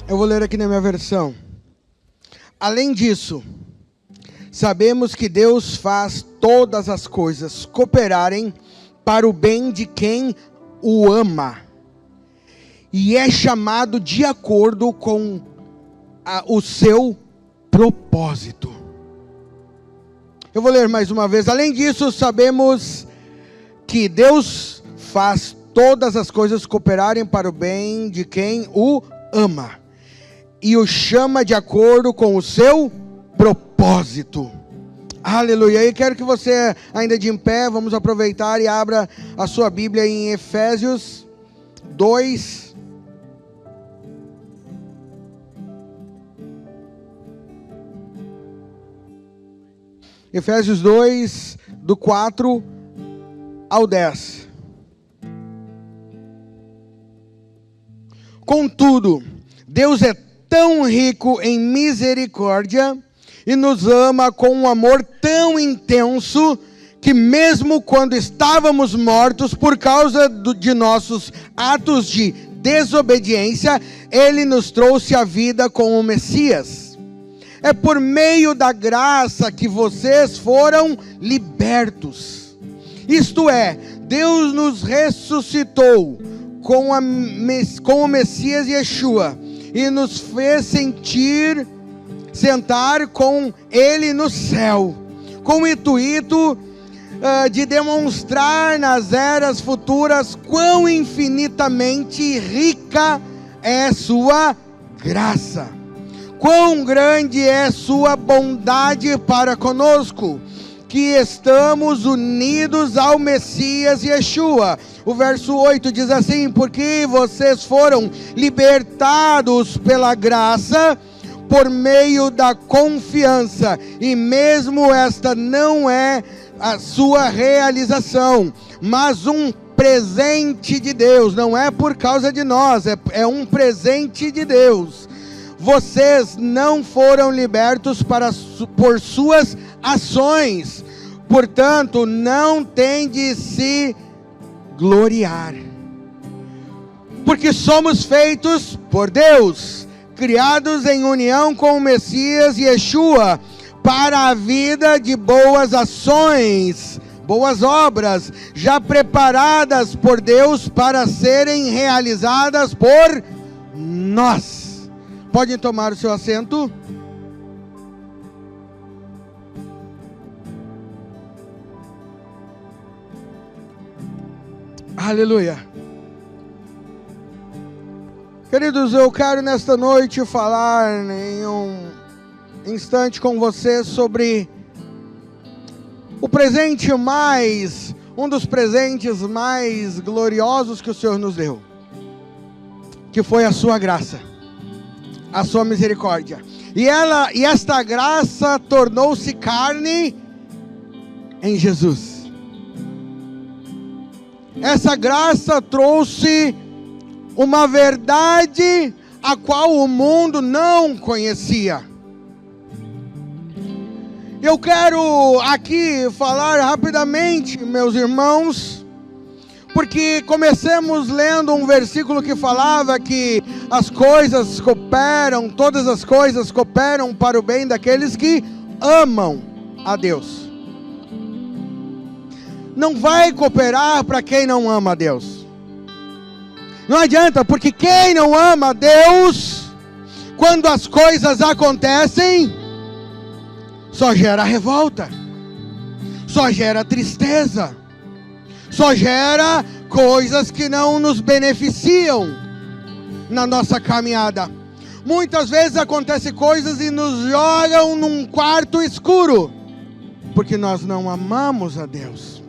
Eu vou ler aqui na minha versão. Além disso, sabemos que Deus faz todas as coisas cooperarem para o bem de quem o ama, e é chamado de acordo com o seu propósito. Eu vou ler mais uma vez. Além disso, sabemos que Deus faz todas as coisas cooperarem para o bem de quem o ama, e o chama de acordo com o seu propósito. Aleluia. E quero que você, ainda de em pé, vamos aproveitar e abra a sua Bíblia em Efésios 2. Efésios 2, do 4 ao 10. Contudo, Deus é tão rico em misericórdia e nos ama com um amor tão intenso que mesmo quando estávamos mortos por causa de nossos atos de desobediência, Ele nos trouxe a vida com o Messias. É por meio da graça que vocês foram libertos. Isto é, Deus nos ressuscitou com o Messias Yeshua e nos fez sentar com Ele no céu, com o intuito de demonstrar nas eras futuras quão infinitamente rica é sua graça, quão grande é sua bondade para conosco, que estamos unidos ao Messias Yeshua. O verso 8 diz assim: porque vocês foram libertados pela graça por meio da confiança, e mesmo esta não é a sua realização, mas um presente de Deus. Não é por causa de nós, é um presente de Deus. Vocês não foram libertos por suas ações, portanto não tem de se gloriar, porque somos feitos por Deus, criados em união com o Messias Yeshua, para a vida de boas ações, boas obras, já preparadas por Deus para serem realizadas por nós. Podem tomar o seu assento. Aleluia. Queridos, eu quero nesta noite falar em um instante com você sobre um dos presentes mais gloriosos que o Senhor nos deu, que foi a sua graça, a sua misericórdia. E esta graça tornou-se carne em Jesus. Essa graça trouxe uma verdade a qual o mundo não conhecia. Eu quero aqui falar rapidamente, meus irmãos, porque comecemos lendo um versículo que falava que todas as coisas cooperam para o bem daqueles que amam a Deus. Não vai cooperar para quem não ama a Deus. Não adianta, porque quem não ama a Deus, quando as coisas acontecem, só gera revolta, só gera tristeza, só gera coisas que não nos beneficiam na nossa caminhada. Muitas vezes acontecem coisas e nos jogam num quarto escuro, porque nós não amamos a Deus.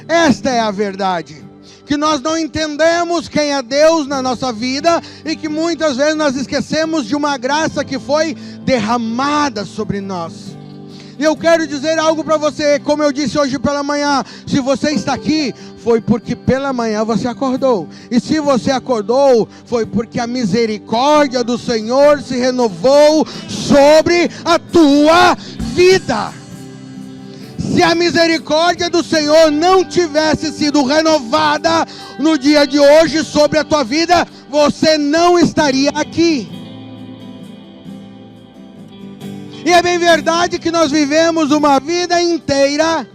Esta é a verdade, que nós não entendemos quem é Deus na nossa vida, e que muitas vezes nós esquecemos de uma graça que foi derramada sobre nós. E eu quero dizer algo para você, como eu disse hoje pela manhã: se você está aqui, foi porque pela manhã você acordou. E se você acordou, foi porque a misericórdia do Senhor se renovou sobre a tua vida. Se a misericórdia do Senhor não tivesse sido renovada no dia de hoje sobre a tua vida, você não estaria aqui. E é bem verdade que nós vivemos uma vida inteira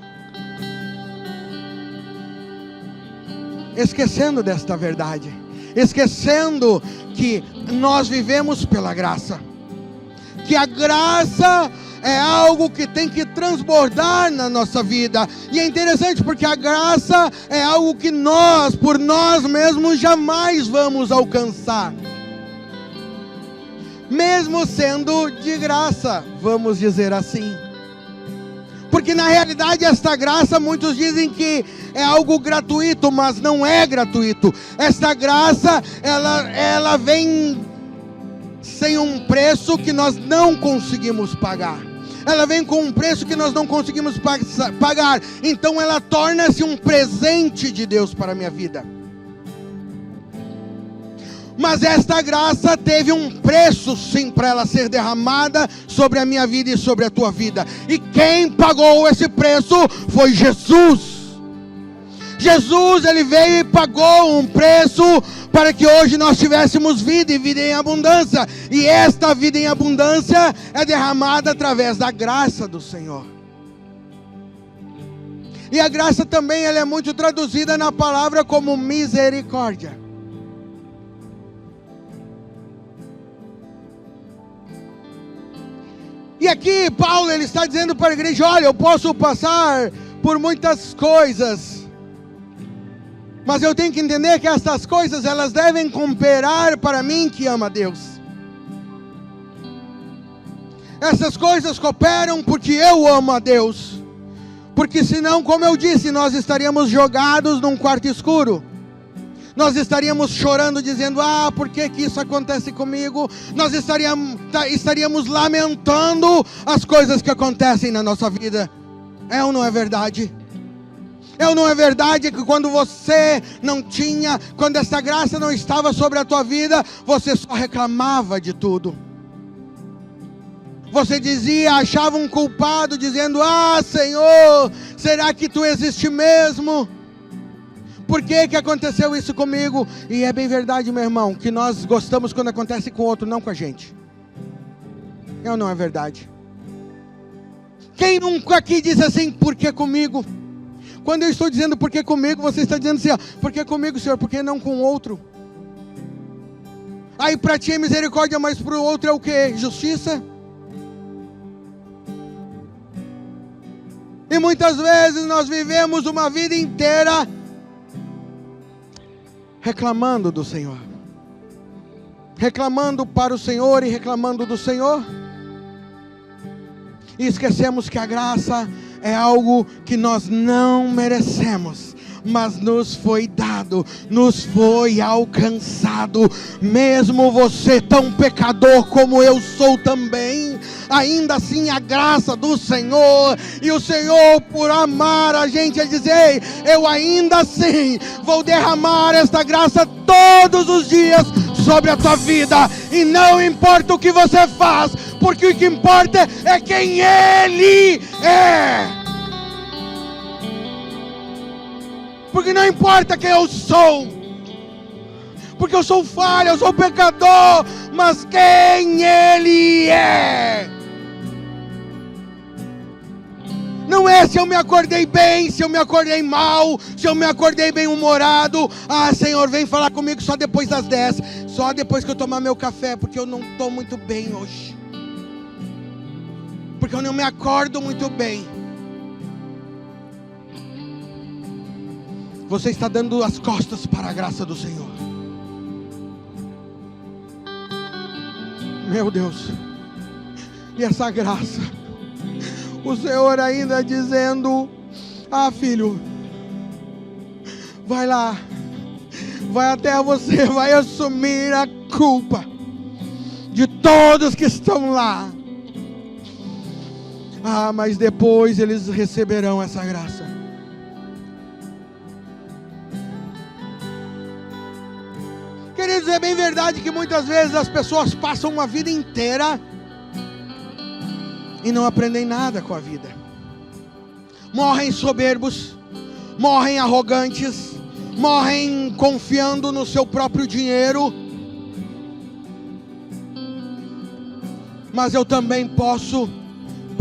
esquecendo desta verdade, esquecendo que nós vivemos pela graça, que a graça é algo que tem que transbordar na nossa vida. E é interessante porque a graça é algo que nós, por nós mesmos, jamais vamos alcançar, mesmo sendo de graça, vamos dizer assim. Porque na realidade esta graça, muitos dizem que é algo gratuito, mas não é gratuito. Esta graça, ela vem sem um preço que nós não conseguimos pagar. Ela vem com um preço que nós não conseguimos pagar. Então ela torna-se um presente de Deus para a minha vida. Mas esta graça teve um preço sim para ela ser derramada sobre a minha vida e sobre a tua vida. E quem pagou esse preço foi Jesus. Jesus, ele veio e pagou um preço para que hoje nós tivéssemos vida e vida em abundância. E esta vida em abundância é derramada através da graça do Senhor. E a graça também ela é muito traduzida na palavra como misericórdia. E aqui Paulo ele está dizendo para a igreja: olha, eu posso passar por muitas coisas, mas eu tenho que entender que essas coisas elas devem cooperar para mim que ama a Deus. Essas coisas cooperam porque eu amo a Deus. Porque senão, como eu disse, nós estaríamos jogados num quarto escuro. Nós estaríamos chorando, dizendo: ah, por que isso acontece comigo? Nós estaríamos lamentando as coisas que acontecem na nossa vida. É ou não é verdade? É ou não é verdade que quando você não tinha, quando essa graça não estava sobre a tua vida, você só reclamava de tudo? Você dizia, achava um culpado, dizendo: ah, Senhor, será que tu existe mesmo? Por que aconteceu isso comigo? E é bem verdade, meu irmão, que nós gostamos quando acontece com o outro, não com a gente. É ou não é verdade? Quem nunca aqui diz assim: por que comigo? Quando eu estou dizendo por que comigo, você está dizendo assim: ó, por que comigo, Senhor? Por que não com o outro? Aí para ti é misericórdia, mas para o outro é o que? Justiça? E muitas vezes nós vivemos uma vida inteira reclamando do Senhor, reclamando para o Senhor e reclamando do Senhor, e esquecemos que a graça é algo que nós não merecemos, mas nos foi dado, nos foi alcançado. Mesmo você tão pecador como eu sou também, ainda assim a graça do Senhor, e o Senhor por amar a gente a dizer: eu ainda assim vou derramar esta graça todos os dias sobre a tua vida, e não importa o que você faz, porque o que importa é quem Ele é. Porque não importa quem eu sou, porque eu sou falho, eu sou pecador, mas quem Ele é. Não é se eu me acordei bem, se eu me acordei mal, se eu me acordei bem-humorado. Ah, Senhor, vem falar comigo só depois das 10, só depois que eu tomar meu café, porque eu não estou muito bem hoje, porque eu não me acordo muito bem. Você está dando as costas para a graça do Senhor. Meu Deus. E essa graça, o Senhor ainda dizendo: ah, filho, vai lá, vai até você, vai assumir a culpa de todos que estão lá. Ah, mas depois eles receberão essa graça. Queridos, é bem verdade que muitas vezes as pessoas passam uma vida inteira e não aprendem nada com a vida. Morrem soberbos, morrem arrogantes, morrem confiando no seu próprio dinheiro. Mas eu também posso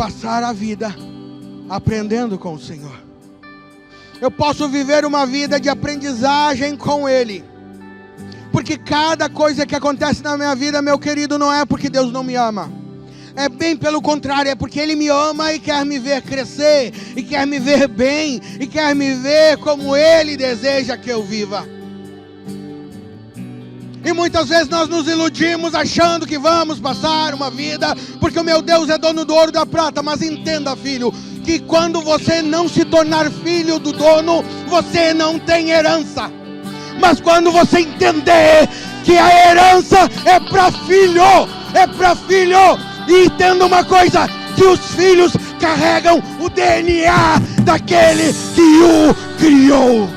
passar a vida aprendendo com o Senhor. Eu posso viver uma vida de aprendizagem com Ele. Porque cada coisa que acontece na minha vida, meu querido, não é porque Deus não me ama. É bem pelo contrário, é porque Ele me ama e quer me ver crescer, e quer me ver bem, e quer me ver como Ele deseja que eu viva. E muitas vezes nós nos iludimos achando que vamos passar uma vida, porque o meu Deus é dono do ouro e da prata. Mas entenda, filho, que quando você não se tornar filho do dono, você não tem herança. Mas quando você entender que a herança é para filho, e entenda uma coisa, que os filhos carregam o DNA daquele que o criou.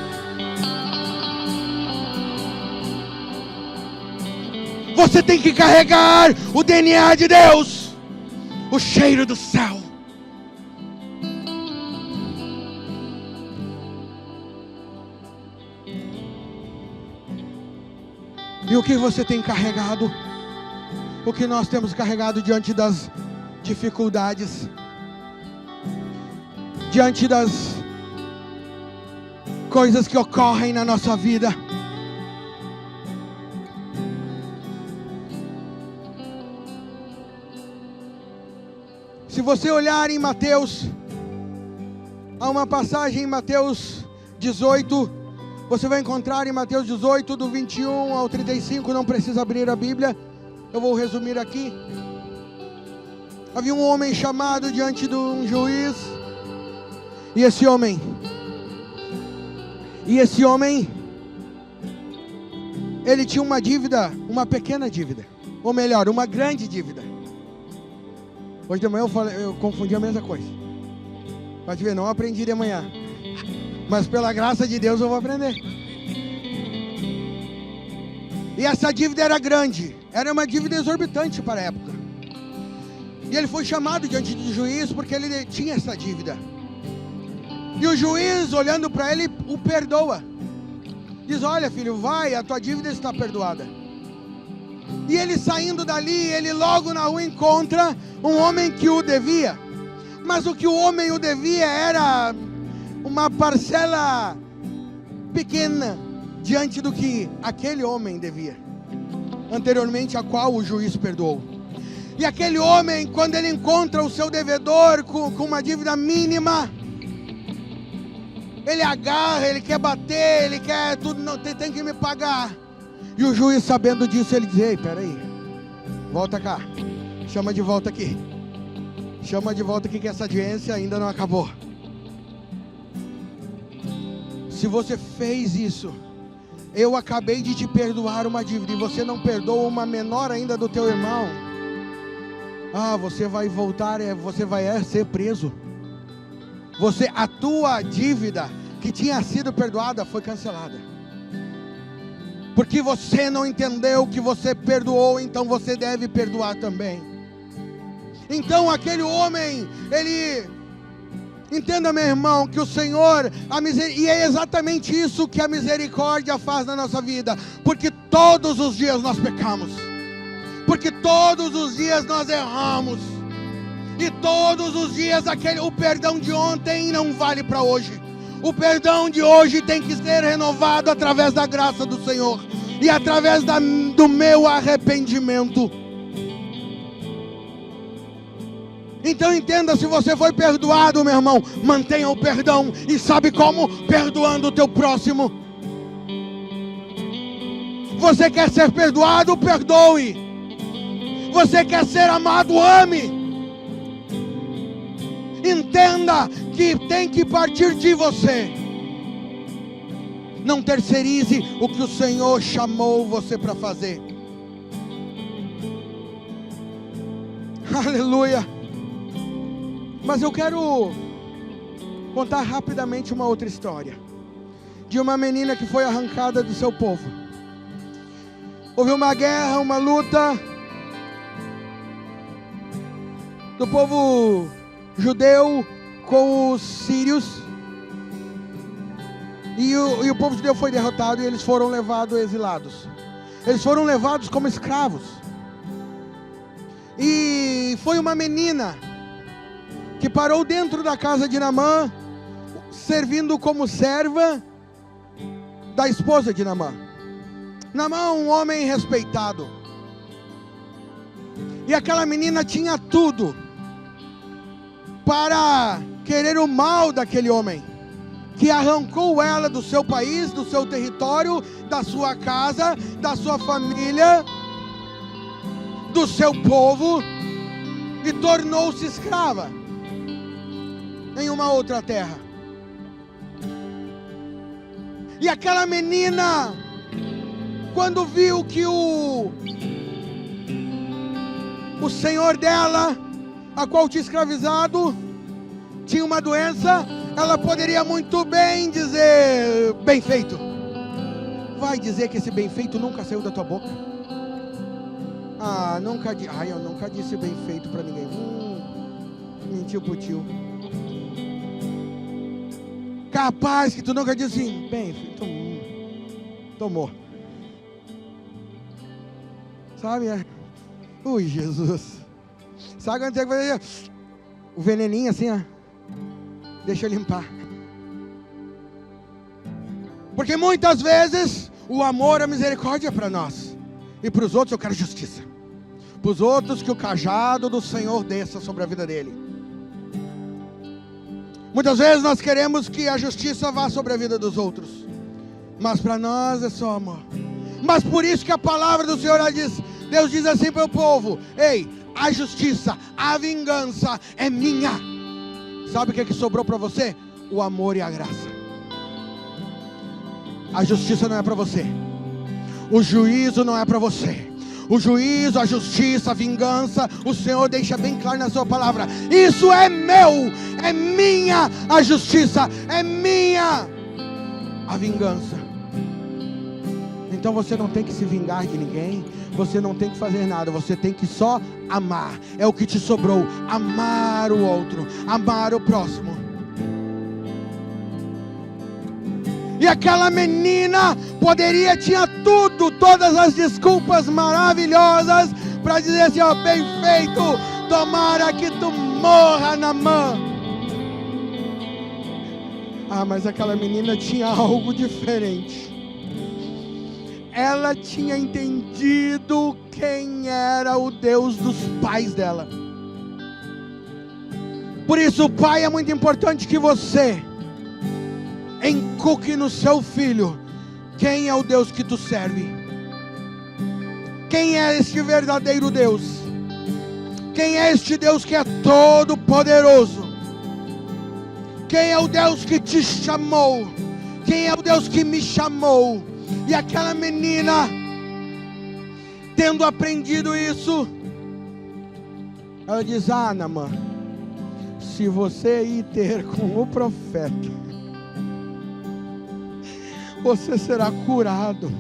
Você tem que carregar o DNA de Deus, o cheiro do céu. E o que você tem carregado? O que nós temos carregado diante das dificuldades, diante das coisas que ocorrem na nossa vida? Se você olhar em Mateus, há uma passagem em Mateus 18, você vai encontrar em Mateus 18, do 21 ao 35, não precisa abrir a Bíblia, eu vou resumir aqui. Havia um homem chamado diante de um juiz, e esse homem, ele tinha uma dívida, uma pequena dívida, ou melhor, uma grande dívida. Hoje de manhã eu confundi a mesma coisa. Pode ver, não aprendi de manhã, mas pela graça de Deus eu vou aprender. E essa dívida era grande, era uma dívida exorbitante para a época. E ele foi chamado diante do juiz porque ele tinha essa dívida. E o juiz, olhando para ele, o perdoa. Diz: olha, filho, vai, a tua dívida está perdoada. E ele saindo dali, ele logo na rua encontra um homem que o devia. Mas o que o homem o devia era uma parcela pequena diante do que aquele homem devia, anteriormente a qual o juiz perdoou. E aquele homem, quando ele encontra o seu devedor com uma dívida mínima, ele agarra, ele quer bater, ele quer tudo, não, tem que me pagar. E o juiz, sabendo disso, ele diz: ei, peraí, volta cá, chama de volta aqui que essa audiência ainda não acabou. Se você fez isso, eu acabei de te perdoar uma dívida, e você não perdoa uma menor ainda do teu irmão, você vai voltar, você vai ser preso. A tua dívida que tinha sido perdoada foi cancelada, porque você não entendeu que você perdoou, então você deve perdoar também. Então aquele homem, entenda, meu irmão, que o Senhor, e é exatamente isso que a misericórdia faz na nossa vida, porque todos os dias nós pecamos, porque todos os dias nós erramos, e todos os dias o perdão de ontem não vale para hoje. O perdão de hoje tem que ser renovado através da graça do Senhor e através do meu arrependimento. Então entenda, se você foi perdoado, meu irmão, mantenha o perdão. E sabe como? Perdoando o teu próximo. Você quer ser perdoado? Perdoe. Você quer ser amado? Ame. Entenda que tem que partir de você. Não terceirize o que o Senhor chamou você para fazer. Aleluia. Mas eu quero contar rapidamente uma outra história, de uma menina que foi arrancada do seu povo. Houve uma guerra, uma luta do povo judeu com os sírios, e o povo judeu foi derrotado, e eles foram levados exilados. Eles foram levados como escravos. E foi uma menina que parou dentro da casa de Naamã, servindo como serva da esposa de Naamã. Naamã, um homem respeitado, e aquela menina tinha tudo para querer o mal daquele homem, que arrancou ela do seu país, do seu território, da sua casa, da sua família, do seu povo, e tornou-se escrava em uma outra terra. E aquela menina, quando viu que o senhor dela, a qual tinha escravizado, tinha uma doença, ela poderia muito bem dizer: bem feito. Vai dizer que esse bem feito nunca saiu da tua boca? Eu nunca disse bem feito para ninguém. Mentiu pro tio. Capaz que tu nunca disse assim: bem feito. Tomou. Sabe? Ui, Jesus. Sabe quando tem que fazer o veneninho assim, ó? Deixa eu limpar. Porque muitas vezes o amor, a misericórdia é para nós, e para os outros eu quero justiça. Para os outros, que o cajado do Senhor desça sobre a vida dele. Muitas vezes nós queremos que a justiça vá sobre a vida dos outros, mas para nós é só amor. Mas por isso que a palavra do Senhor diz, Deus diz assim para o povo: ei, a justiça, a vingança é minha. Sabe o que sobrou para você? O amor e a graça. A justiça não é para você, o juízo não é para você. O juízo, a justiça, a vingança, o Senhor deixa bem claro na sua palavra: isso é meu, é minha a justiça, é minha a vingança. Então você não tem que se vingar de ninguém, você não tem que fazer nada, você tem que só amar. É o que te sobrou: amar o outro, amar o próximo. E aquela menina tinha tudo, todas as desculpas maravilhosas para dizer assim: ó, bem feito, tomara que tu morra, Naamã. Mas aquela menina tinha algo diferente. Ela tinha entendido quem era o Deus dos pais dela. Por isso, pai, é muito importante que você encuque no seu filho quem é o Deus que tu serve. Quem é este verdadeiro Deus? Quem é este Deus que é todo poderoso? Quem é o Deus que te chamou? Quem é o Deus que me chamou? E aquela menina, tendo aprendido isso, ela diz: Naamã, se você ir ter com o profeta, você será curado.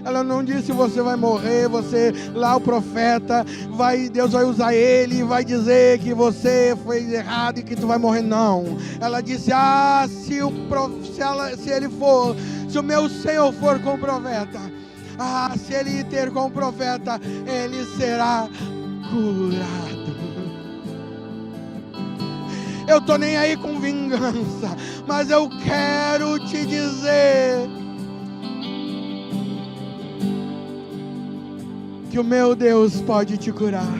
Ela não disse: você vai morrer, você lá, o profeta, Deus vai usar ele, vai dizer que você foi errado e que tu vai morrer. Não. Ela disse: se o meu Senhor for com o profeta, se ele ir ter com o profeta, ele será curado. Eu estou nem aí com vingança, mas eu quero te dizer que o meu Deus pode te curar,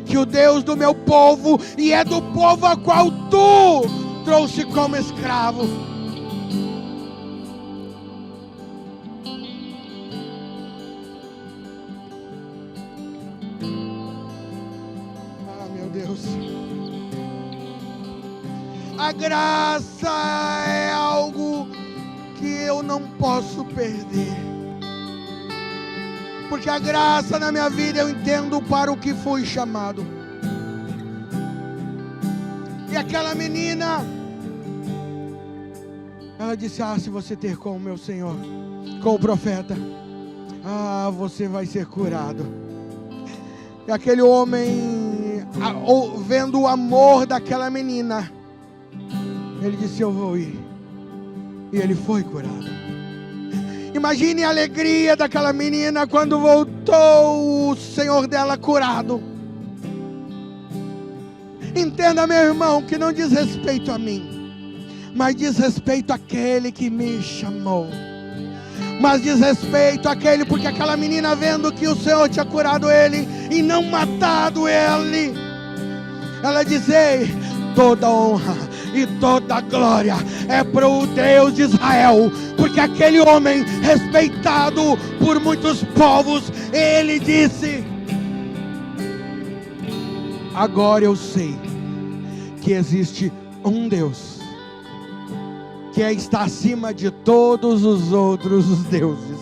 que o Deus do meu povo, e é do povo a qual tu trouxe como escravo, meu Deus, a graça é algo que eu não posso perder, porque a graça na minha vida eu entendo para o que fui chamado. E aquela menina, ela disse: se você ter com o meu Senhor, com o profeta, você vai ser curado. E aquele homem, vendo o amor daquela menina, ele disse: eu vou ir. E ele foi curado. Imagine a alegria daquela menina quando voltou o Senhor dela curado. Entenda, meu irmão, que não diz respeito a mim, mas diz respeito àquele que me chamou. Mas diz respeito àquele, porque aquela menina, vendo que o Senhor tinha curado ele e não matado ele, ela diz: ei, toda honra e toda glória é para o Deus de Israel, porque aquele homem, respeitado por muitos povos, ele disse: agora eu sei que existe um Deus que está acima de todos os outros deuses,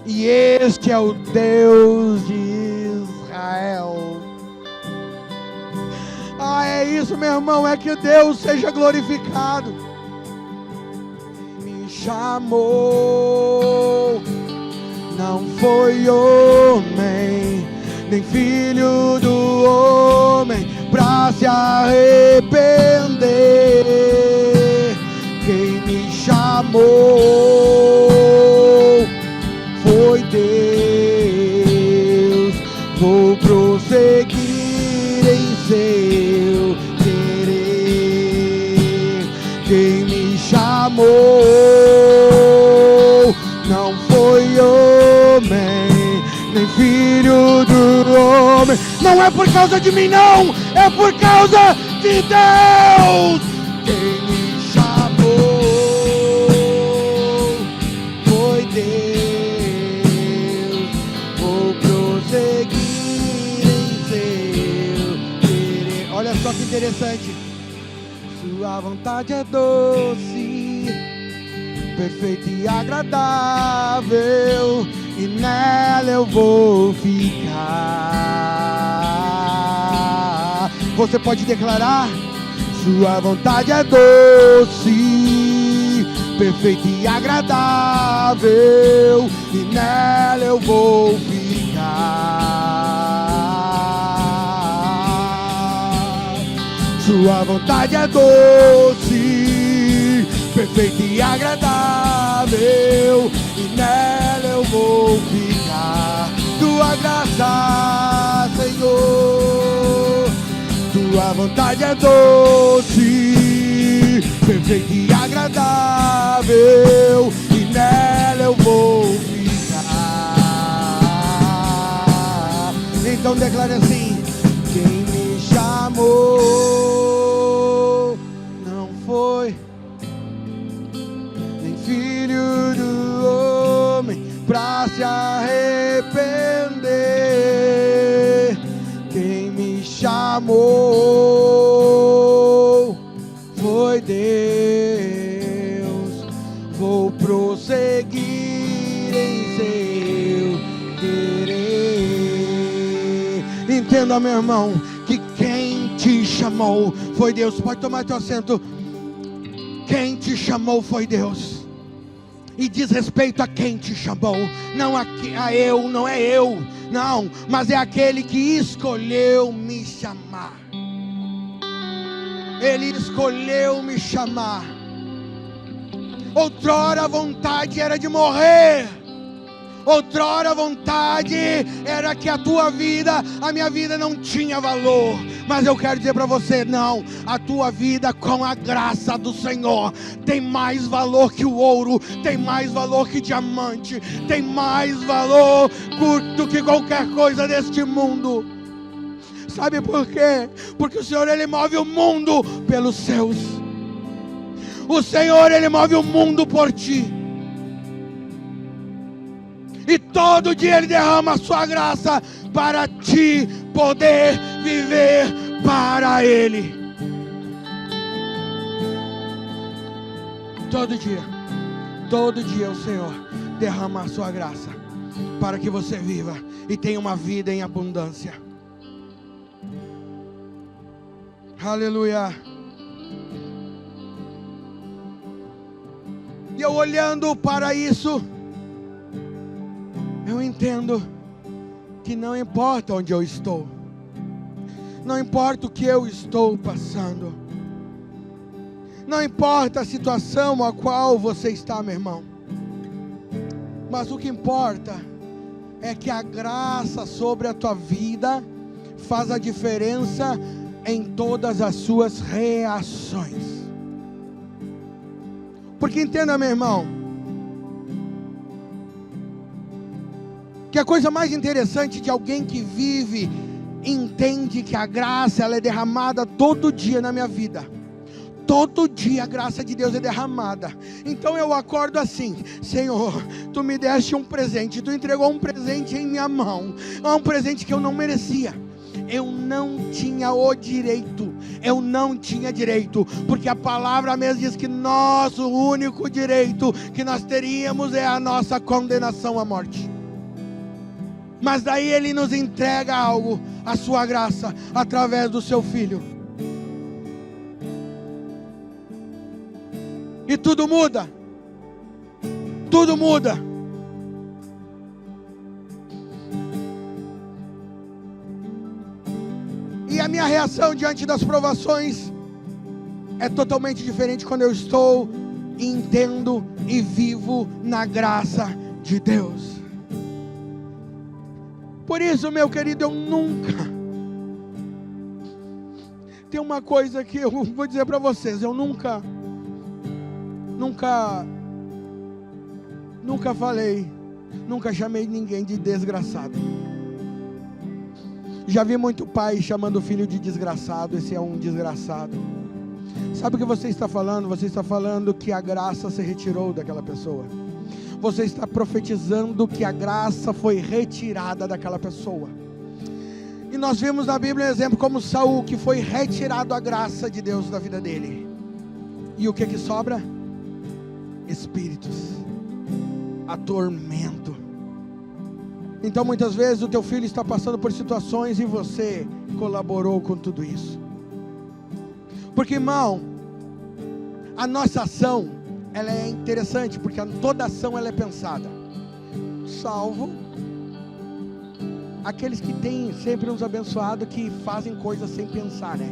e este é o Deus de Israel. É isso, meu irmão, é que Deus seja glorificado. Me chamou, não foi homem, nem filho do homem, pra se arrepender. Quem me chamou foi Deus. Vou prosseguir em seu querer. Quem me chamou não foi homem, nem filho do homem. Não é por causa de mim, não, é por causa de Deus. Quem me chamou foi Deus. Vou prosseguir em seu querer. Olha só que interessante. Sua vontade é doce, perfeita e agradável, e nela eu vou ficar. Você pode declarar: sua vontade é doce, perfeita e agradável, e nela eu vou ficar. Sua vontade é doce, perfeita e agradável, e nela eu vou ficar. Tua graça, Senhor, tua vontade é doce, perfeita e agradável, e nela eu vou ficar. Então declare assim: quem me chamou não foi nem filho do homem, pra se arrepender. Quem me chamou foi Deus. Vou prosseguir em seu querer. Entenda, meu irmão, que quem te chamou foi Deus. Pode tomar teu assento. Quem te chamou foi Deus. E diz respeito a quem te chamou, não a eu, não é eu, não, mas é aquele que escolheu me chamar. Ele escolheu me chamar. Outrora a vontade era de morrer. Outrora a vontade era que a tua vida, a minha vida não tinha valor. Mas eu quero dizer para você, não, a tua vida com a graça do Senhor tem mais valor que o ouro, tem mais valor que diamante, tem mais valor do que qualquer coisa deste mundo. Sabe por quê? Porque o Senhor, Ele move o mundo pelos céus. O Senhor, Ele move o mundo por ti. E todo dia Ele derrama a sua graça para ti poder viver para Ele. Todo dia o Senhor derrama a sua graça para que você viva e tenha uma vida em abundância. Aleluia. E eu olhando para isso, eu entendo que não importa onde eu estou, não importa o que eu estou passando, não importa a situação a qual você está, meu irmão, mas o que importa é que a graça sobre a tua vida faz a diferença em todas as suas reações. Porque entenda, meu irmão, que a coisa mais interessante de alguém que vive, entende que a graça ela é derramada todo dia na minha vida. Todo dia a graça de Deus é derramada. Então eu acordo assim: Senhor, Tu me deste um presente, Tu entregou um presente em minha mão, um presente que eu não merecia. Eu não tinha o direito, eu não tinha direito, porque a palavra mesmo diz que nosso único direito que nós teríamos é a nossa condenação à morte. Mas daí Ele nos entrega algo, a sua graça, através do seu Filho. E tudo muda. Tudo muda. E a minha reação diante das provações é totalmente diferente quando eu estou, entendo e vivo na graça de Deus. Por isso, meu querido, eu nunca... Tem uma coisa que eu vou dizer para vocês, eu nunca falei, nunca chamei ninguém de desgraçado. Já vi muito pai chamando o filho de desgraçado, esse é um desgraçado. Sabe o que você está falando? Você está falando que a graça se retirou daquela pessoa. Você está profetizando que a graça foi retirada daquela pessoa. E nós vimos na Bíblia um exemplo como Saul, que foi retirado a graça de Deus da vida dele. E o que sobra? Espíritos, atormento. Então muitas vezes o teu filho está passando por situações e você colaborou com tudo isso. Porque, irmão, a nossa ação, ela é interessante, porque toda ação ela é pensada. Salvo aqueles que têm sempre uns abençoados que fazem coisas sem pensar, né?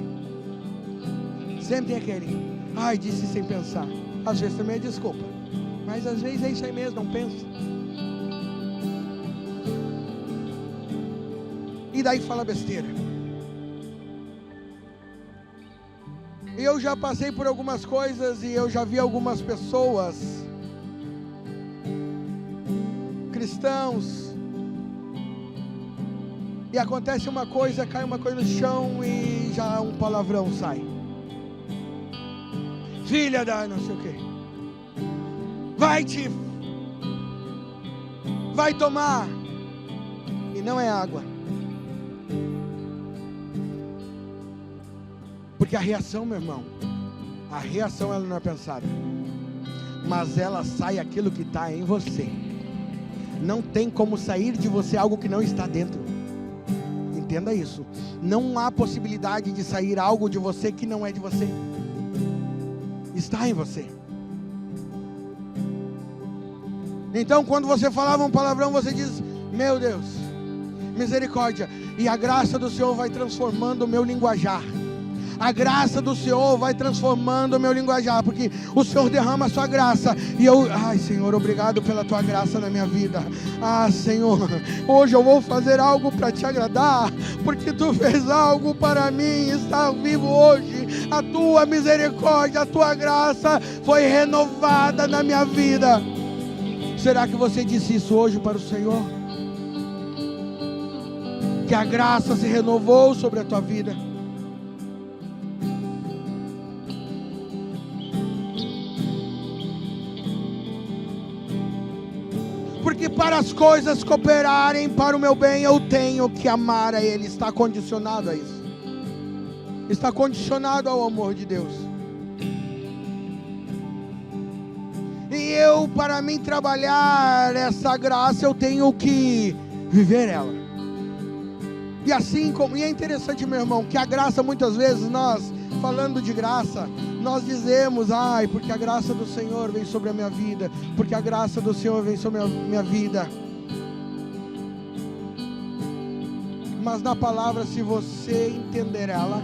Sempre tem aquele, ai, disse sem pensar. Às vezes também é desculpa, mas às vezes é isso aí mesmo, não pensa. E daí fala besteira. Eu já passei por algumas coisas e eu já vi algumas pessoas, cristãos, e acontece uma coisa, cai uma coisa no chão e já um palavrão sai. Filha da não sei o que, vai tomar, e não é água. Porque a reação, meu irmão, a reação ela não é pensada, mas ela sai aquilo que está em você. Não tem como sair de você algo que não está dentro. Entenda isso. Não há possibilidade de sair algo de você que não é de você. Está em você. Então quando você falava um palavrão, você diz, meu Deus, misericórdia, e a graça do Senhor vai transformando o meu linguajar. A graça do Senhor vai transformando o meu linguajar, porque o Senhor derrama a sua graça, e eu, ai Senhor, obrigado pela tua graça na minha vida. Ah Senhor, hoje eu vou fazer algo para te agradar, porque tu fez algo para mim, está vivo hoje, a tua misericórdia, a tua graça foi renovada na minha vida. Será que você disse isso hoje para o Senhor? Que a graça se renovou sobre a tua vida? Porque para as coisas cooperarem para o meu bem, eu tenho que amar a Ele. Está condicionado a isso. Está condicionado ao amor de Deus. E eu, para mim trabalhar essa graça, eu tenho que viver ela. E assim como, e é interessante, meu irmão, que a graça, muitas vezes nós, falando de graça, nós dizemos, ai, porque a graça do Senhor vem sobre a minha vida, porque a graça do Senhor vem sobre a minha vida. Mas na palavra, se você entender ela,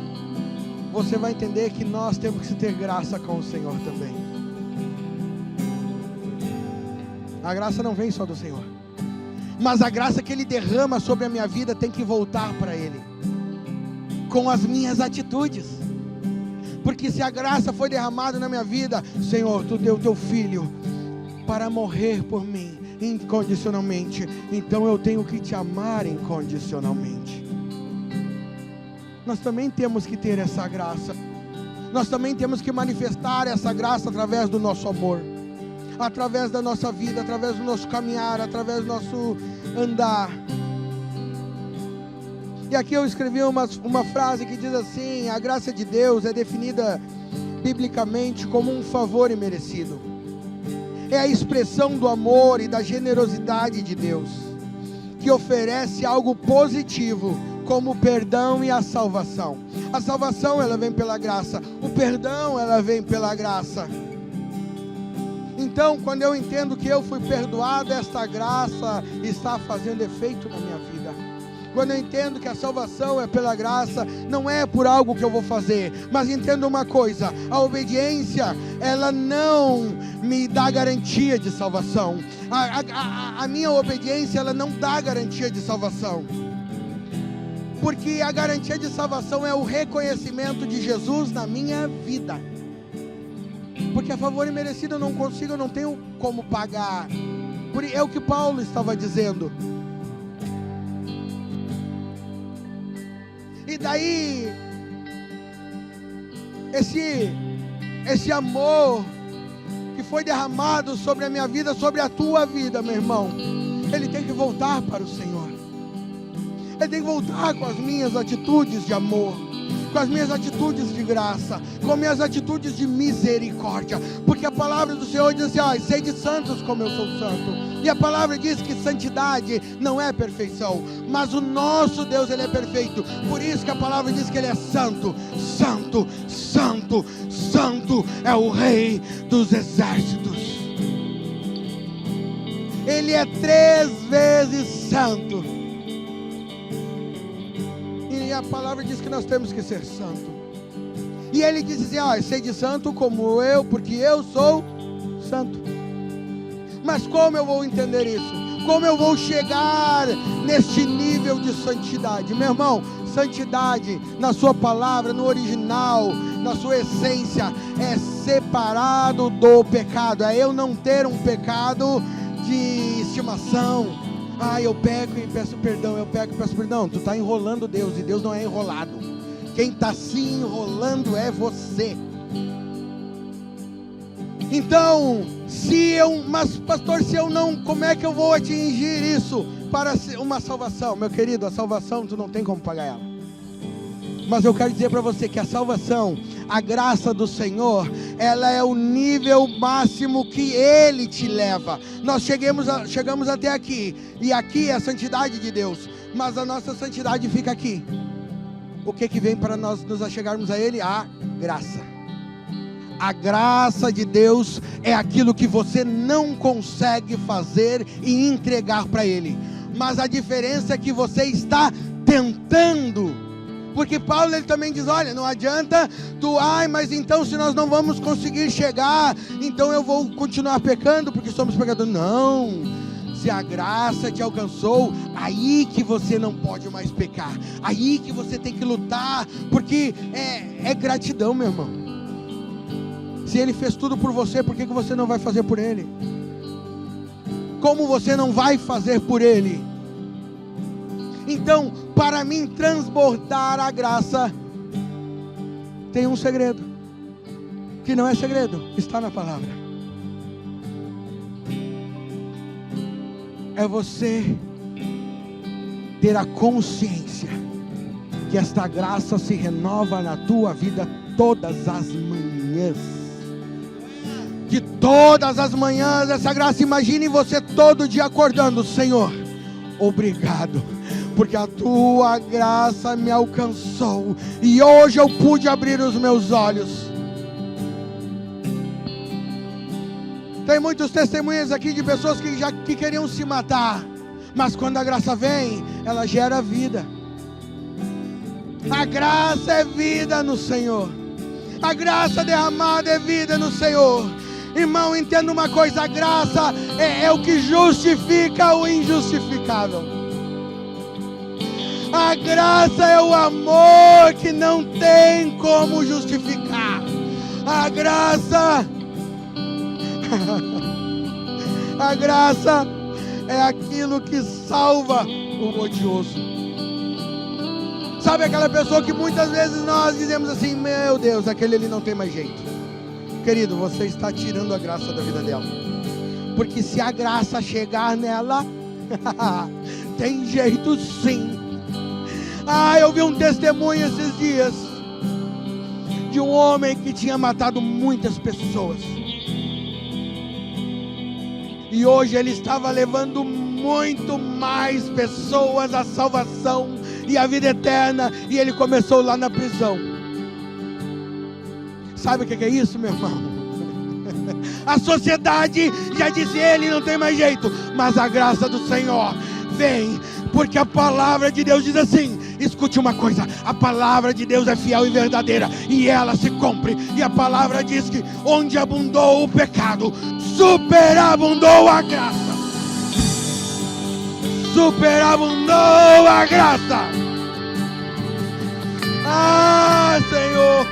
você vai entender que nós temos que ter graça com o Senhor também. A graça não vem só do Senhor, mas a graça que Ele derrama sobre a minha vida tem que voltar para Ele. com as minhas atitudes. Porque se a graça foi derramada na minha vida, Senhor, Tu deu Teu Filho para morrer por mim incondicionalmente, então eu tenho que Te amar incondicionalmente. Nós também temos que ter essa graça. Nós também temos que manifestar essa graça através do nosso amor, através da nossa vida, através do nosso caminhar, através do nosso andar. E aqui eu escrevi uma frase que diz assim: a graça de Deus é definida biblicamente como um favor imerecido. É a expressão do amor e da generosidade de Deus, que oferece algo positivo, como o perdão e a salvação. A salvação, ela vem pela graça. O perdão, ela vem pela graça. Então, quando eu entendo que eu fui perdoado, esta graça está fazendo efeito na minha vida. Quando eu entendo que a salvação é pela graça, não é por algo que eu vou fazer, mas entendo uma coisa: a obediência, ela não me dá garantia de salvação. A minha obediência, ela não dá garantia de salvação. Porque a garantia de salvação é o reconhecimento de Jesus na minha vida. Porque a favor imerecido eu não consigo, eu não tenho como pagar. É o que Paulo estava dizendo. E daí, esse amor que foi derramado sobre a minha vida, sobre a tua vida, meu irmão, ele tem que voltar para o Senhor. Ele tem que voltar com as minhas atitudes de amor, com as minhas atitudes de graça, com as minhas atitudes de misericórdia. Porque a palavra do Senhor diz assim: sede santos como eu sou santo. E a palavra diz que santidade não é perfeição, mas o nosso Deus, Ele é perfeito. Por isso que a palavra diz que Ele é santo, santo, santo, santo, é o Rei dos exércitos. Ele é 3 vezes santo. E a palavra diz que nós temos que ser santo. E Ele diz assim: sede santo como eu, porque eu sou santo. Mas como eu vou entender isso? Como eu vou chegar neste nível de santidade? Meu irmão, santidade na sua palavra, no original, na sua essência, é separado do pecado. É eu não ter um pecado de estimação. Eu peco e peço perdão, eu peco e peço perdão. Tu está enrolando Deus, e Deus não é enrolado. Quem está se enrolando é você. Então, mas pastor, se eu não, como é que eu vou atingir isso para uma salvação? Meu querido, a salvação tu não tem como pagar ela. Mas eu quero dizer para você que a salvação, a graça do Senhor, ela é o nível máximo que Ele te leva. Nós chegamos até aqui, e aqui é a santidade de Deus, mas a nossa santidade fica aqui. O que vem para nós nos achegarmos a Ele? A graça. A graça de Deus é aquilo que você não consegue fazer e entregar para Ele, mas a diferença é que você está tentando. Porque Paulo, ele também diz: olha, não adianta mas então se nós não vamos conseguir chegar, então eu vou continuar pecando porque somos pecadores. Não, se a graça te alcançou, aí que você não pode mais pecar, aí que você tem que lutar, porque é gratidão, meu irmão. Se Ele fez tudo por você, por que você não vai fazer por Ele? Como você não vai fazer por Ele? Então, para mim transbordar a graça, tem um segredo, que não é segredo, está na palavra. É você ter a consciência que esta graça se renova na tua vida todas as manhãs. Que todas as manhãs essa graça, imagine você todo dia acordando: Senhor, obrigado, porque a tua graça me alcançou, e hoje eu pude abrir os meus olhos. Tem muitos testemunhos aqui de pessoas que queriam se matar, mas quando a graça vem, ela gera vida. A graça é vida no Senhor. A graça derramada é vida no Senhor. Irmão, entenda uma coisa: a graça é o que justifica o injustificável. A graça é o amor que não tem como justificar. A graça é aquilo que salva o odioso. Sabe aquela pessoa que muitas vezes nós dizemos assim: meu Deus, aquele ali não tem mais jeito. Querido, você está tirando a graça da vida dela. Porque se a graça chegar nela, tem jeito sim. Eu vi um testemunho esses dias de um homem que tinha matado muitas pessoas. E hoje ele estava levando muito mais pessoas à salvação e à vida eterna. E ele começou lá na prisão. Sabe o que é isso, meu irmão? A sociedade já disse: ele não tem mais jeito. Mas a graça do Senhor vem, porque a palavra de Deus diz assim: escute uma coisa, a palavra de Deus é fiel e verdadeira, e ela se cumpre. E a palavra diz que onde abundou o pecado, superabundou a graça. Superabundou a graça. Senhor,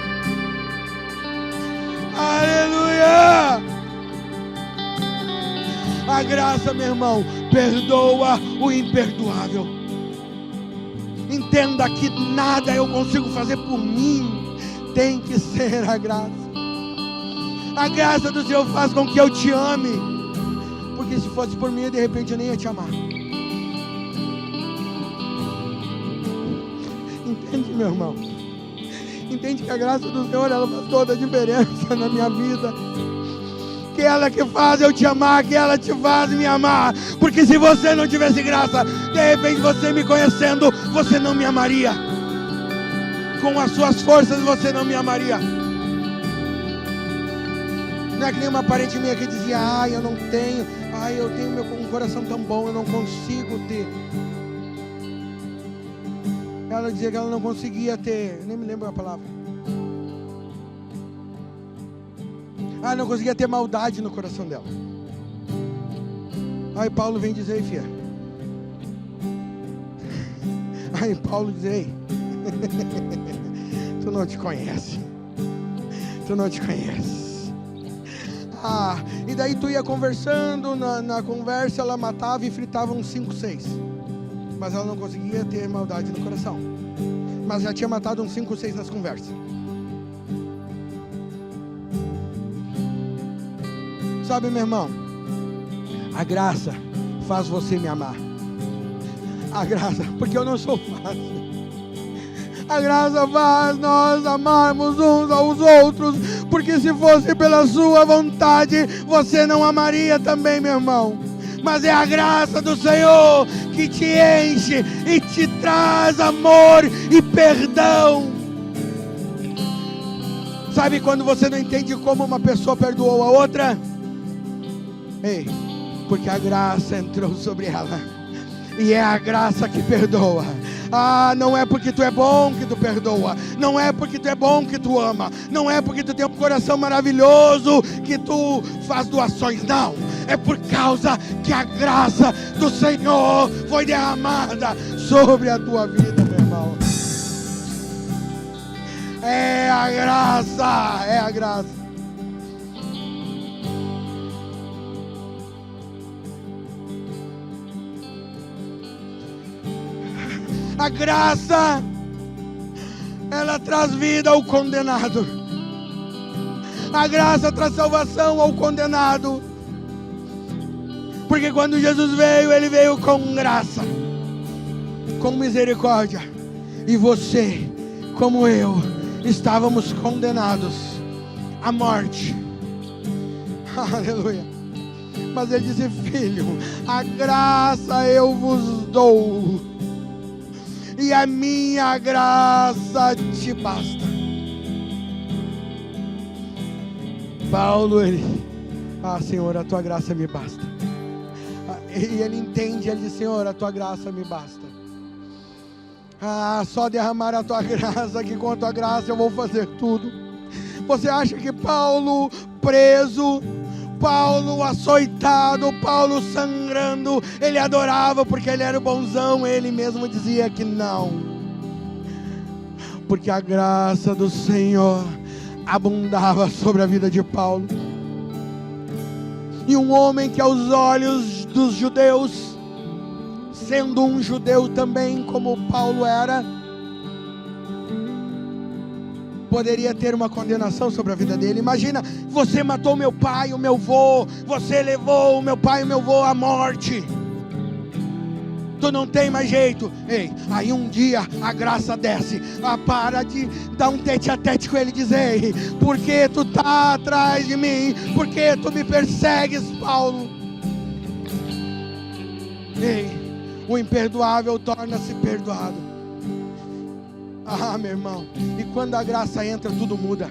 aleluia. A graça, meu irmão, perdoa o imperdoável. Entenda que nada eu consigo fazer por mim, tem que ser a graça. A graça do Senhor faz com que eu te ame, porque se fosse por mim, de repente eu nem ia te amar. Entende, meu irmão? Entende que a graça do Senhor, ela faz toda a diferença na minha vida. Que ela que faz eu te amar, que ela te faz me amar. Porque se você não tivesse graça, de repente você me conhecendo, você não me amaria. Com as suas forças você não me amaria. Não é que nem uma parente minha que dizia: eu não tenho, eu tenho um coração tão bom, eu não consigo ter. Ela dizia que ela não conseguia ter, nem me lembro a palavra. Não conseguia ter maldade no coração dela. Aí Paulo vem dizer: filha. Aí Paulo diz: ei, tu não te conhece. Tu não te conhece. E daí tu ia conversando, na conversa ela matava e fritava uns 5, 6. Mas ela não conseguia ter maldade no coração. Mas já tinha matado uns 5, 6 nas conversas. Sabe, meu irmão, a graça faz você me amar. A graça, porque eu não sou fácil. A graça faz nós amarmos uns aos outros, porque se fosse pela sua vontade, você não amaria também, meu irmão. Mas é a graça do Senhor que te enche e te traz amor e perdão. Sabe quando você não entende como uma pessoa perdoou a outra? Ei, porque a graça entrou sobre ela. E é a graça que perdoa. Não é porque tu é bom que tu perdoa. Não é porque tu é bom que tu ama. Não é porque tu tem um coração maravilhoso que tu faz doações. Não, é por causa que a graça do Senhor foi derramada sobre a tua vida, meu irmão. É a graça, é a graça. A graça, ela traz vida ao condenado. A graça traz salvação ao condenado. Porque quando Jesus veio, Ele veio com graça, com misericórdia. E você, como eu, estávamos condenados à morte. Aleluia. Mas Ele disse: filho, a graça eu vos dou. E a minha graça te basta. Paulo, Senhor, a tua graça me basta. E ele entende, ele diz: Senhor, a tua graça me basta. Só derramar a tua graça, que com a tua graça eu vou fazer tudo. Você acha que Paulo, preso, Paulo açoitado, Paulo sangrando, ele adorava porque ele era o bonzão. Ele mesmo dizia que não, porque a graça do Senhor abundava sobre a vida de Paulo. E um homem que aos olhos dos judeus, sendo um judeu também como Paulo era, poderia ter uma condenação sobre a vida dele. Imagina, você matou meu pai e o meu avô, você levou o meu pai e o meu avô à morte, tu não tem mais jeito. Ei, aí um dia a graça desce, para de dar um tete a tete com ele e dizer: ei, por que tu tá atrás de mim? Por que tu me persegues, Paulo? Ei, o imperdoável torna-se perdoado. Ah, meu irmão, e quando a graça entra, tudo muda.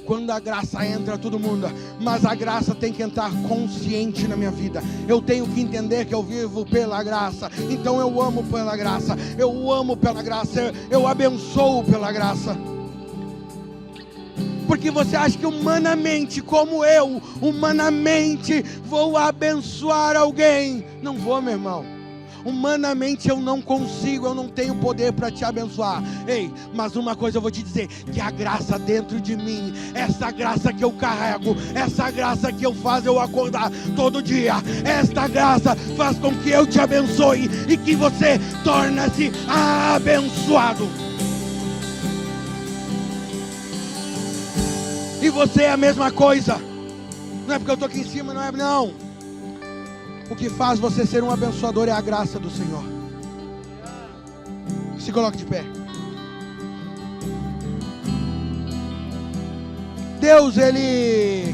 Quando a graça entra, tudo muda. Mas a graça tem que entrar consciente na minha vida. Eu tenho que entender que eu vivo pela graça. Então eu amo pela graça. Eu amo pela graça. Eu abençoo pela graça. Porque você acha que humanamente, como eu, humanamente vou abençoar alguém? Não vou, meu irmão. Humanamente eu não consigo, eu não tenho poder para te abençoar. Ei, mas uma coisa eu vou te dizer, que a graça dentro de mim, essa graça que eu carrego, essa graça que eu faço eu acordar todo dia, esta graça faz com que eu te abençoe e que você torne-se abençoado. E você é a mesma coisa. Não é porque eu estou aqui em cima, não. O que faz você ser um abençoador é a graça do Senhor. Se coloque de pé. Deus, Ele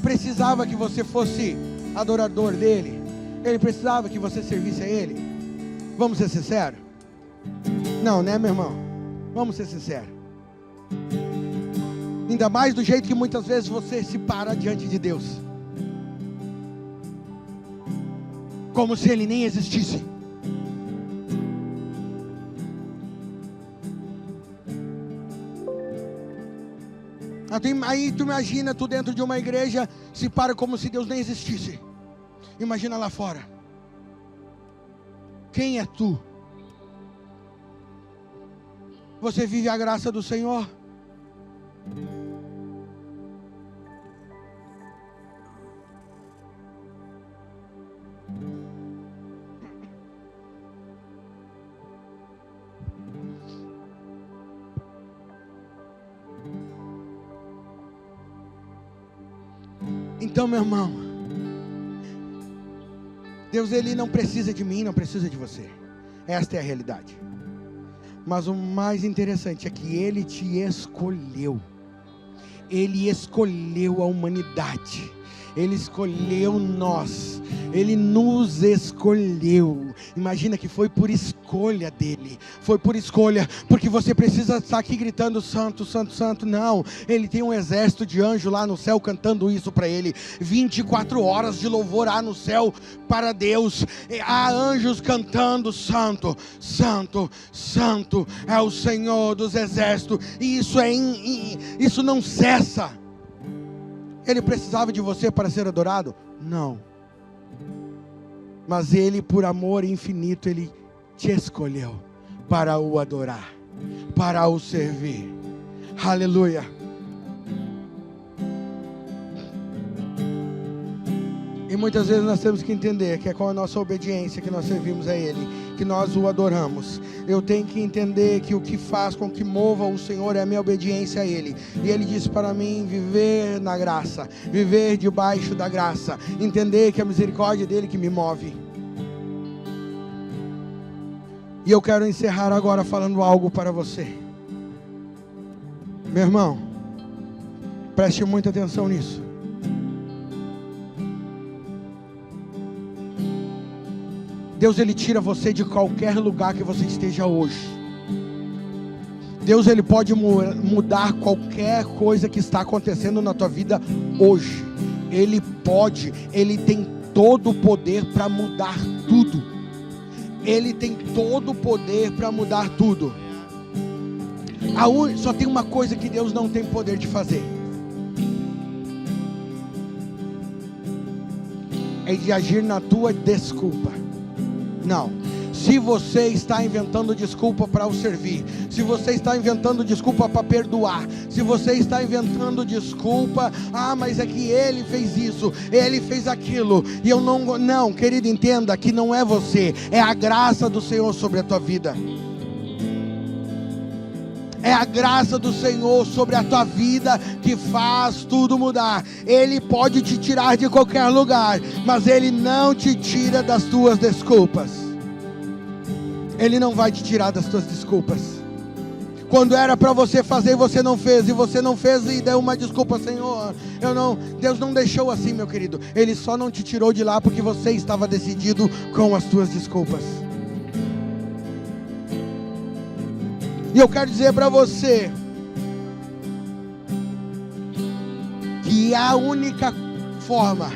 precisava que você fosse adorador dEle. Ele precisava que você servisse a Ele. Vamos ser sinceros? Não, né, meu irmão? Vamos ser sinceros. Ainda mais do jeito que muitas vezes você se para diante de Deus, como se Ele nem existisse. Aí tu imagina, tu dentro de uma igreja se para como se Deus nem existisse. Imagina lá fora. Quem é tu? Você vive a graça do Senhor? Então, meu irmão, Deus, Ele não precisa de mim, não precisa de você. Esta é a realidade. Mas o mais interessante é que Ele te escolheu. Ele escolheu a humanidade. Ele escolheu nós. Ele nos escolheu. Imagina que foi por escolha dele. Foi por escolha. Porque você precisa estar aqui gritando santo, santo, santo. Não. Ele tem um exército de anjos lá no céu cantando isso para ele. 24 horas de louvor há no céu para Deus. Há anjos cantando santo, santo, santo é o Senhor dos exércitos. E isso não cessa. Ele precisava de você para ser adorado? Não. Mas Ele, por amor infinito, Ele te escolheu para o adorar, para o servir. Aleluia. E muitas vezes nós temos que entender que é com a nossa obediência que nós servimos a Ele, que nós o adoramos. Eu tenho que entender que o que faz com que mova o Senhor é a minha obediência a Ele. E Ele disse para mim viver na graça, viver debaixo da graça, entender que é a misericórdia dEle que me move. E eu quero encerrar agora falando algo para você. Meu irmão, preste muita atenção nisso. Deus, Ele tira você de qualquer lugar que você esteja hoje. Deus, Ele pode mudar qualquer coisa que está acontecendo na tua vida hoje. Ele pode, Ele tem todo o poder para mudar tudo. Ele tem todo o poder para mudar tudo. Só tem uma coisa que Deus não tem poder de fazer. é de agir na tua desculpa. Não. Se você está inventando desculpa para o servir, se você está inventando desculpa para perdoar, se você está inventando desculpa, mas é que ele fez isso, ele fez aquilo, e eu não, querido, entenda que não é você, é a graça do Senhor sobre a tua vida. É a graça do Senhor sobre a tua vida que faz tudo mudar. Ele pode te tirar de qualquer lugar, mas Ele não te tira das tuas desculpas. Ele não vai te tirar das tuas desculpas. Quando era para você fazer e você não fez, e deu uma desculpa, Senhor, Deus não deixou assim, meu querido. Ele só não te tirou de lá porque você estava decidido com as tuas desculpas. E eu quero dizer para você que a única forma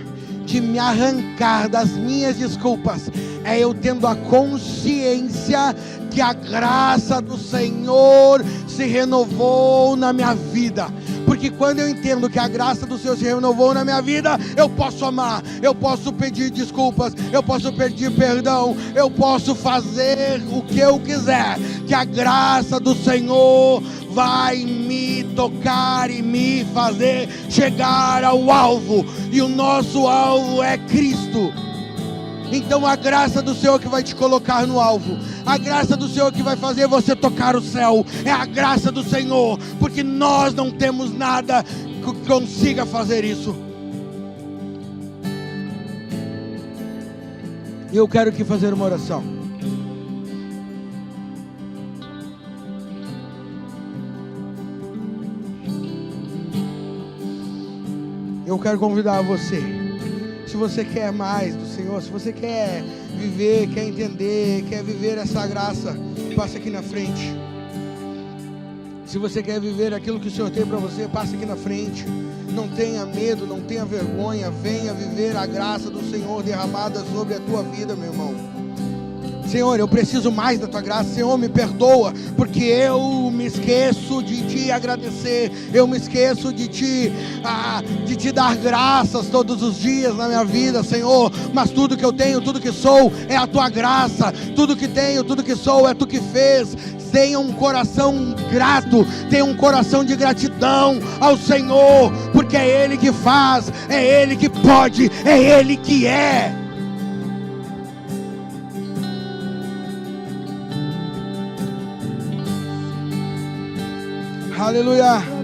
de me arrancar das minhas desculpas é eu tendo a consciência que a graça do Senhor se renovou na minha vida. Porque quando eu entendo que a graça do Senhor se renovou na minha vida, eu posso amar, eu posso pedir desculpas, eu posso pedir perdão, eu posso fazer o que eu quiser, que a graça do Senhor vai me tocar e me fazer chegar ao alvo, e o nosso alvo é Cristo. Então a graça do Senhor que vai te colocar no alvo, a graça do Senhor que vai fazer você tocar o céu, é a graça do Senhor, porque nós não temos nada que consiga fazer isso. E eu quero aqui fazer uma oração. Eu quero convidar você, se você quer mais do Senhor, se você quer viver, quer entender, quer viver essa graça, passe aqui na frente. Se você quer viver aquilo que o Senhor tem para você, passe aqui na frente. Não tenha medo, não tenha vergonha, venha viver a graça do Senhor derramada sobre a tua vida, meu irmão. Senhor, eu preciso mais da tua graça. Senhor, me perdoa, porque eu me esqueço de te agradecer, eu me esqueço de te dar graças todos os dias na minha vida, Senhor. Mas tudo que eu tenho, tudo que sou, é a tua graça. Tudo que tenho, tudo que sou, é tu que fez. Tenha um coração grato, tenha um coração de gratidão ao Senhor, porque é Ele que faz, é Ele que pode, é Ele que é. Aleluia.